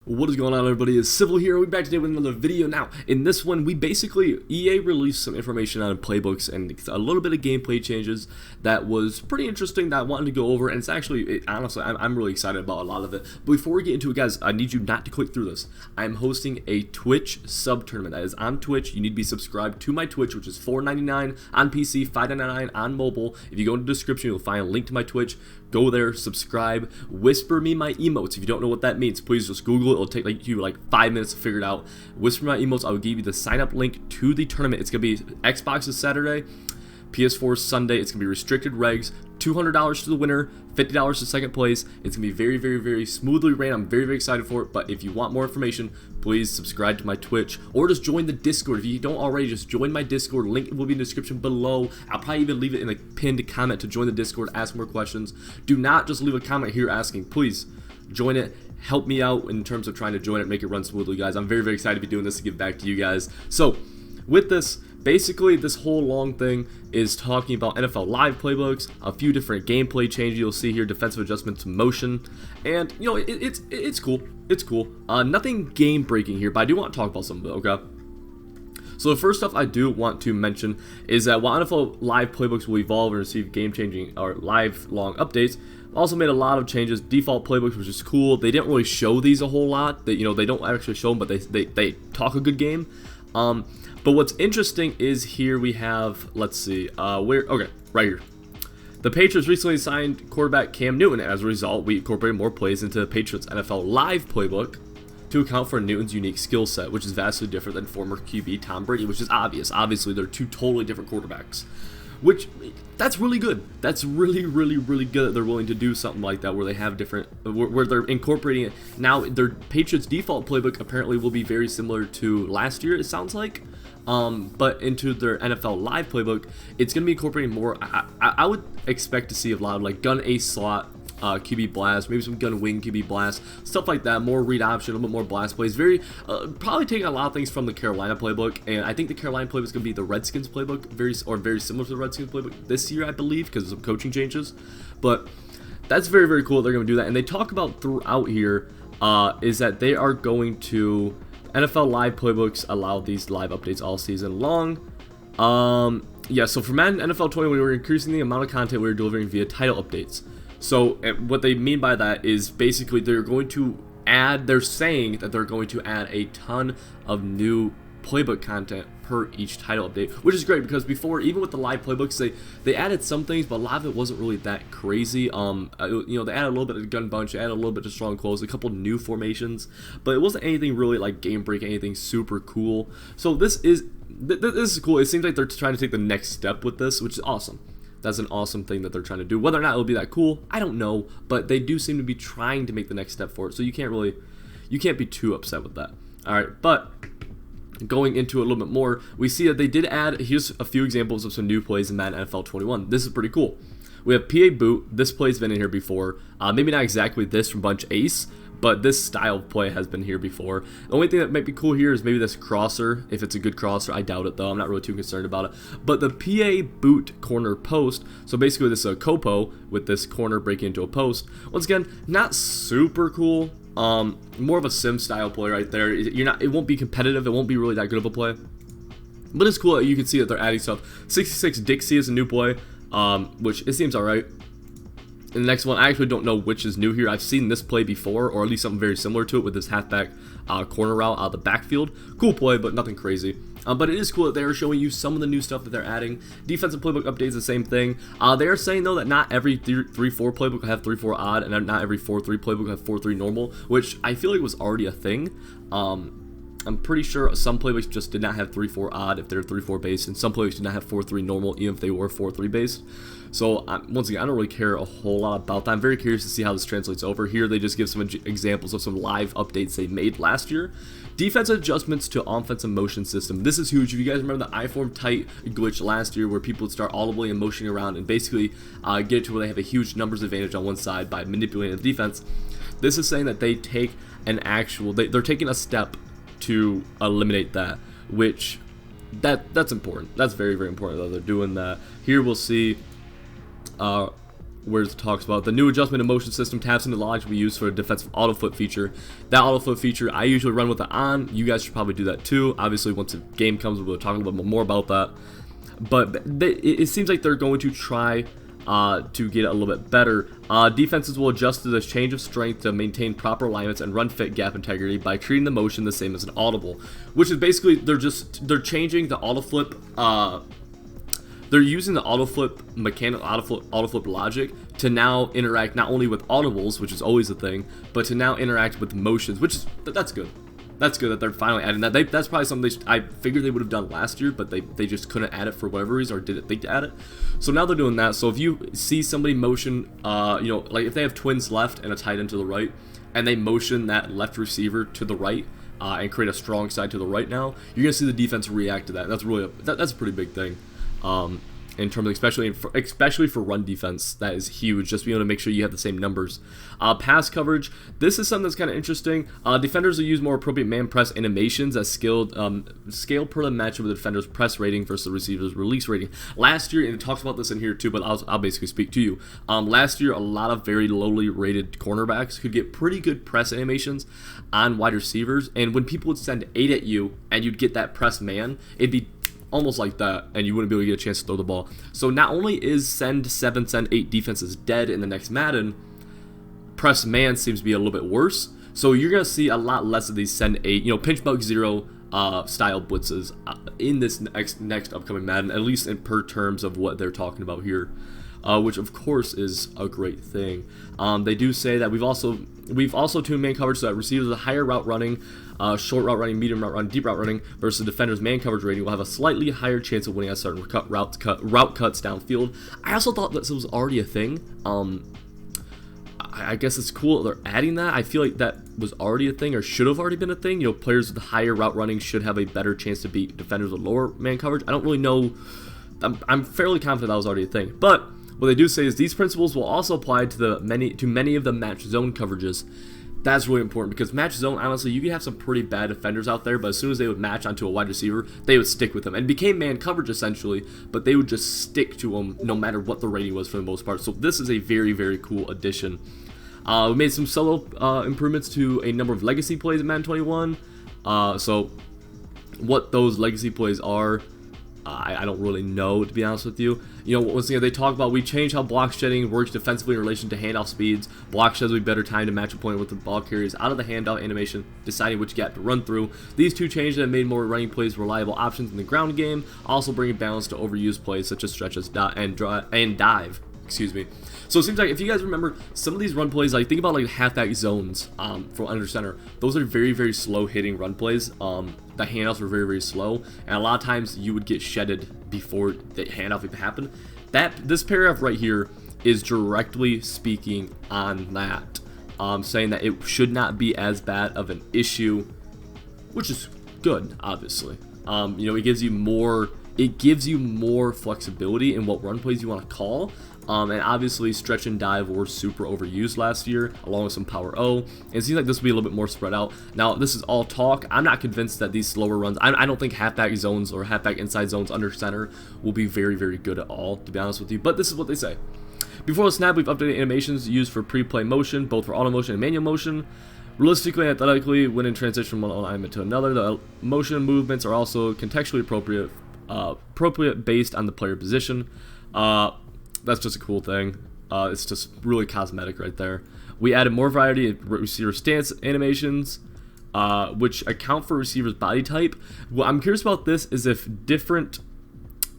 What is going on, everybody? It's Civil here. We're back today with another video. Now, in this one, EA released some information on Playbooks and a little bit of gameplay changes that was pretty interesting that I wanted to go over, and it's actually, honestly, I'm really excited about a lot of it. But before we get into it, guys, I need you not to click through this. I'm hosting a Twitch sub-tournament that is on Twitch. You need to be subscribed to my Twitch, which is $4.99 on PC, $5.99 on mobile. If you go in the description, you'll find a link to my Twitch. Go there, subscribe, whisper me my emotes. If you don't know what that means, please just Google it. It'll take you like 5 minutes to figure it out. Whisper my emotes. I will give you the sign up link to the tournament. It's gonna be Xbox is Saturday, PS4 is Sunday. It's gonna be restricted regs. $200 to the winner, $50 to second place. It's gonna be very smoothly ran. I'm very excited for it. But if you want more information, please subscribe to my Twitch or just join the Discord. If you don't already, just join my Discord. Link will be in the description below. I'll probably even leave it in a pinned comment to join the Discord. Ask more questions. Do not just leave a comment here asking. Please join it. Help me out in terms of trying to join it, make it run smoothly, guys. I'm very excited to be doing this to give back to you guys. So with this, basically this whole long thing is talking about NFL live playbooks, a few different gameplay changes you'll see here, defensive adjustment to motion, and you know it's cool. It's cool. Nothing game breaking here, but I do want to talk about some of it. Okay. So the first stuff I do want to mention is that while NFL live playbooks will evolve and receive game-changing or live-long updates, also made a lot of changes. Default playbooks, which is cool. They didn't really show these a whole lot. They don't actually show them, but they talk a good game. But what's interesting is here we have, let's see, right here. The Patriots recently signed quarterback Cam Newton. As a result, we incorporated more plays into the Patriots NFL live playbook to account for Newton's unique skill set, which is vastly different than former QB Tom Brady, which is obvious. Obviously, they're two totally different quarterbacks. That's really good. That's really good that they're willing to do something like that, where they have different, where they're incorporating it. Now, their Patriots default playbook apparently will be very similar to last year, it sounds like. But into their NFL live playbook, it's going to be incorporating more. I would expect to see a lot of like gun ace slot, QB blast, maybe some gun wing QB blast, stuff like that. More read option, a little bit more blast plays. Probably taking a lot of things from the Carolina playbook, and I think the Carolina playbook is going to be the Redskins playbook, very similar to the Redskins playbook this year, I believe, because of some coaching changes. But that's very cool. They're going to do that, and they talk about throughout here is that they are going to NFL live playbooks allow these live updates all season long. Yeah. So for Madden NFL 20, we were increasing the amount of content we were delivering via title updates. So what they mean by that is basically they're saying that they're going to add a ton of new playbook content per each title update, which is great because before, even with the live playbooks, they added some things, but a lot of it wasn't really that crazy. They added a little bit of gun bunch, added a little bit of strong close, a couple new formations, but it wasn't anything really like game breaking, anything super cool. So this is cool. It seems like they're trying to take the next step with this, which is awesome. That's an awesome thing that they're trying to do. Whether or not it'll be that cool, I don't know, but they do seem to be trying to make the next step for it, so you can't be too upset with that. Alright, but going into it a little bit more, we see that they did add, here's a few examples of some new plays in Madden NFL 21. This is pretty cool. We have PA boot. This play's been in here before. Maybe not exactly this from Bunch Ace, but this style of play has been here before. The only thing that might be cool here is maybe this crosser, if it's a good crosser. I doubt it, though. I'm not really too concerned about it. But the PA boot corner post, so basically this is a Copo with this corner breaking into a post. Once again, not super cool. More of a sim style play right there. It won't be competitive. It won't be really that good of a play. But it's cool that you can see that they're adding stuff. 66 Dixie is a new play, which it seems alright. And the next one, I actually don't know which is new here. I've seen this play before, or at least something very similar to it with this halfback corner route out of the backfield. Cool play, but nothing crazy. But it is cool that they are showing you some of the new stuff that they're adding. Defensive playbook updates, the same thing. They are saying, though, that not every 3-4 playbook will have 3-4 odd, and not every 4-3 playbook will have 4-3 normal, which I feel like was already a thing. I'm pretty sure some playbooks just did not have 3-4 odd if they're 3-4 based, and some playbooks did not have 4-3 normal even if they were 4-3 based. So once again, I don't really care a whole lot about that. I'm very curious to see how this translates over. Here they just give some examples of some live updates they made last year. Defensive adjustments to offensive motion system. This is huge. If you guys remember the I-form tight glitch last year where people would start audibly and motioning around and basically get to where they have a huge numbers advantage on one side by manipulating the defense. This is saying that they take they're taking a step to eliminate that, which that's important. That's very important that they're doing that. Here we'll see where it talks about the new adjustment in motion system taps into the logic we use for a defensive auto flip feature. That auto flip feature, I usually run with it on. You guys should probably do that too. Obviously, once the game comes, we'll talk a little bit more about that. But it seems like they're going to try to get it a little bit better. Defenses will adjust to this change of strength to maintain proper alignments and run fit gap integrity by treating the motion the same as an audible, which is basically they're changing the auto flip. They're using the auto flip auto flip logic to now interact not only with audibles, which is always a thing, but to now interact with motions, which is that's good. That's good that they're finally adding that. That's probably something I figured they would have done last year, but they just couldn't add it for whatever reason, or didn't think to add it. So now they're doing that. So if you see somebody motion, like if they have twins left and a tight end to the right, and they motion that left receiver to the right and create a strong side to the right, now you're gonna see the defense react to that. That's really that's a pretty big thing. In terms of especially for run defense, that is huge. Just being able to make sure you have the same numbers. Pass coverage. This is something that's kind of interesting. Defenders will use more appropriate man press animations as scale per the matchup with the defender's press rating versus the receiver's release rating. Last year, and it talks about this in here too, but I'll basically speak to you. Last year, a lot of very lowly rated cornerbacks could get pretty good press animations on wide receivers, and when people would send 8 at you and you'd get that press man, it'd be almost like that, and you wouldn't be able to get a chance to throw the ball. So not only is send 7, send 8 defenses dead in the next Madden, press man seems to be a little bit worse. So you're going to see a lot less of these send 8, pinch bug 0 style blitzes in this next upcoming Madden, at least in per terms of what they're talking about here. Which of course is a great thing. They do say that we've also tuned man coverage so that receivers with a higher route running, short route running, medium route running, deep route running versus defender's man coverage rating will have a slightly higher chance of winning on certain route cuts downfield. I also thought that this was already a thing. I guess it's cool that they're adding that. I feel like that was already a thing or should have already been a thing. Players with higher route running should have a better chance to beat defenders with lower man coverage. I don't really know. I'm fairly confident that was already a thing, but what they do say is these principles will also apply to many of the match zone coverages. That's really important because match zone, honestly, you could have some pretty bad defenders out there, but as soon as they would match onto a wide receiver, they would stick with them and became man coverage essentially, but they would just stick to them no matter what the rating was for the most part. So this is a very, very cool addition. We made some solo improvements to a number of legacy plays in Madden 21. So what those legacy plays are, I don't really know, to be honest with you. Once again, they talk about we changed how block shedding works defensively in relation to handoff speeds. Block sheds will be better time to match a point with the ball carriers out of the handoff animation, deciding which gap to run through. These two changes have made more running plays reliable options in the ground game, also bringing balance to overused plays such as stretches and dive. Excuse me. So it seems like if you guys remember some of these run plays, like think about like halfback zones from under center. Those are very, very slow hitting run plays. The handoffs were very, very slow, and a lot of times you would get shedded before the handoff even happened. This paragraph right here is directly speaking on that, saying that it should not be as bad of an issue, which is good, obviously. It gives you more flexibility in what run plays you want to call. And obviously, stretch and dive were super overused last year, along with some power O. And it seems like this will be a little bit more spread out. Now, this is all talk. I'm not convinced that these slower runs, I don't think halfback zones or halfback inside zones under center will be very, very good at all, to be honest with you. But this is what they say. Before the snap, we've updated animations used for pre-play motion, both for auto motion and manual motion. Realistically and athletically, when in transition from one alignment to another, the motion movements are also contextually appropriate based on the player position. That's just a cool thing. It's just really cosmetic right there. We added more variety in receiver stance animations, which account for receiver's body type. What I'm curious about this is if different...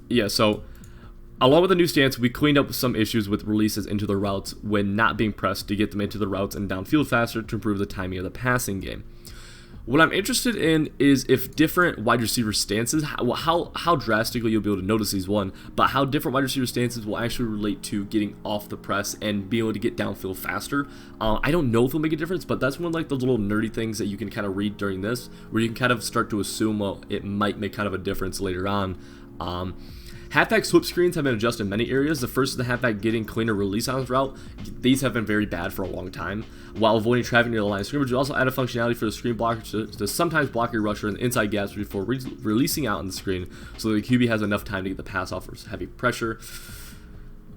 Yeah, so along with the new stance, we cleaned up some issues with releases into the routes when not being pressed to get them into the routes and downfield faster to improve the timing of the passing game. What I'm interested in is if different wide receiver stances, how drastically you'll be able to notice these, but how different wide receiver stances will actually relate to getting off the press and being able to get downfield faster. I don't know if it'll make a difference, but that's one of like those little nerdy things that you can kind of read during this, where you can kind of start to assume, well, it might make kind of a difference later on. Halfback slip screens have been adjusted in many areas. The first is the halfback getting cleaner release on his route. These have been very bad for a long time. While avoiding traffic near the line of scrimmage, we also added functionality for the screen blocker to sometimes block your rusher in the inside gaps before releasing out on the screen, so that the QB has enough time to get the pass off for heavy pressure.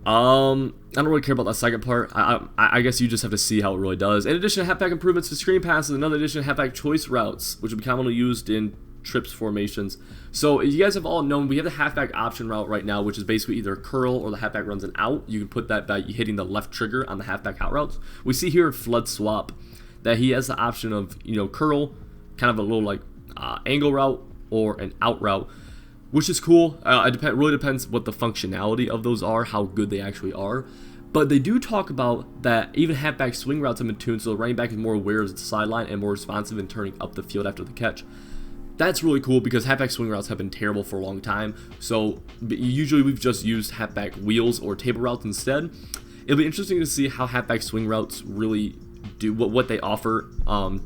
I don't really care about that second part. I guess you just have to see how it really does. In addition to halfback improvements to screen passes, another addition of halfback choice routes, which will be commonly used in trips formations. So you guys have all known we have the halfback option route right now, which is basically either a curl or the halfback runs an out. You can put that by hitting the left trigger on the halfback out routes. We see here in flood swap that he has the option of, you know, curl, kind of a little like angle route, or an out route, which is cool. It really depends what the functionality of those are, how good they actually are. But they do talk about that even halfback swing routes have been tuned so the running back is more aware of the sideline and more responsive in turning up the field after the catch. That's really cool because halfback swing routes have been terrible for a long time. So usually we've just used halfback wheels or table routes instead. It'll be interesting to see how halfback swing routes really do, what they offer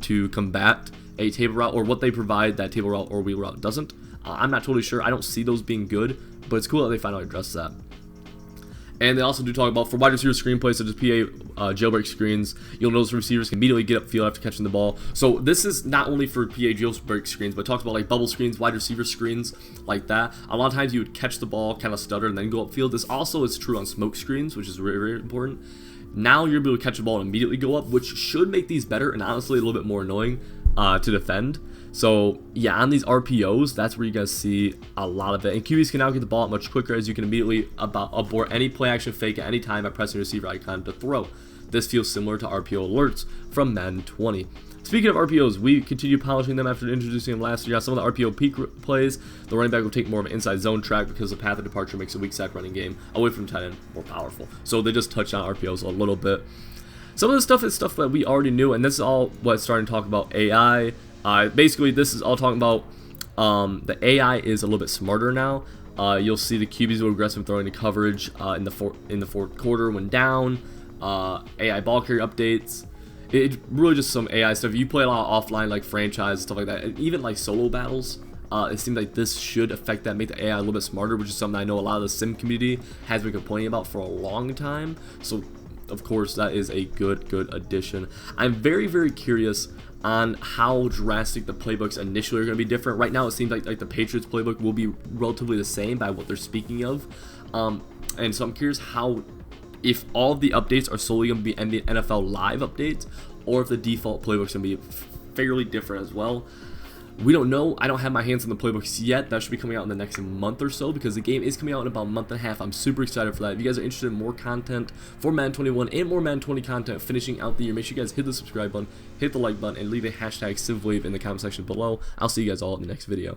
to combat a table route, or what they provide that table route or wheel route doesn't. I'm not totally sure. I don't see those being good, but it's cool that they finally address that. And they also do talk about, for wide receiver screenplays such as PA jailbreak screens, you'll notice receivers can immediately get upfield after catching the ball. So this is not only for PA jailbreak screens, but it talks about like bubble screens, wide receiver screens, like that. A lot of times you would catch the ball, kind of stutter, and then go upfield. This also is true on smoke screens, which is very, very important. Now you're able to catch the ball and immediately go up, which should make these better and honestly a little bit more annoying to defend. So yeah, on these RPOs, that's where you guys see a lot of it. And QBs can now get the ball out much quicker, as you can immediately abort any play action fake at any time by pressing the receiver icon to throw. This feels similar to RPO alerts from Madden 20. Speaking of RPOs, we continue polishing them after introducing them last year. On some of the RPO peak plays, the running back will take more of an inside zone track because the path of departure makes a weak sack running game away from tight end more powerful. So they just touched on RPOs a little bit. Some of this stuff is stuff that we already knew, and this is all what's starting to talk about AI. Basically, this is all talking about the AI is a little bit smarter now. You'll see the QBs will aggressive throwing to coverage in the fourth quarter when down. AI ball carrier updates. It's really just some AI stuff. You play a lot of offline like franchise stuff like that, and even like solo battles. It seems like this should affect that, make the AI a little bit smarter, which is something I know a lot of the sim community has been complaining about for a long time. So of course that is a good addition. I'm very, very curious on how drastic the playbooks initially are going to be different. Right now it seems like the Patriots playbook will be relatively the same by what they're speaking of, and so I'm curious how, if all of the updates are solely going to be NFL live updates, or if the default playbook's going to be fairly different as well. We don't know. I don't have my hands on the playbooks yet. That should be coming out in the next month or so, because the game is coming out in about a month and a half. I'm super excited for that. If you guys are interested in more content for Madden 21 and more Madden 20 content finishing out the year, make sure you guys hit the subscribe button, hit the like button, and leave a hashtag CivWave in the comment section below. I'll see you guys all in the next video.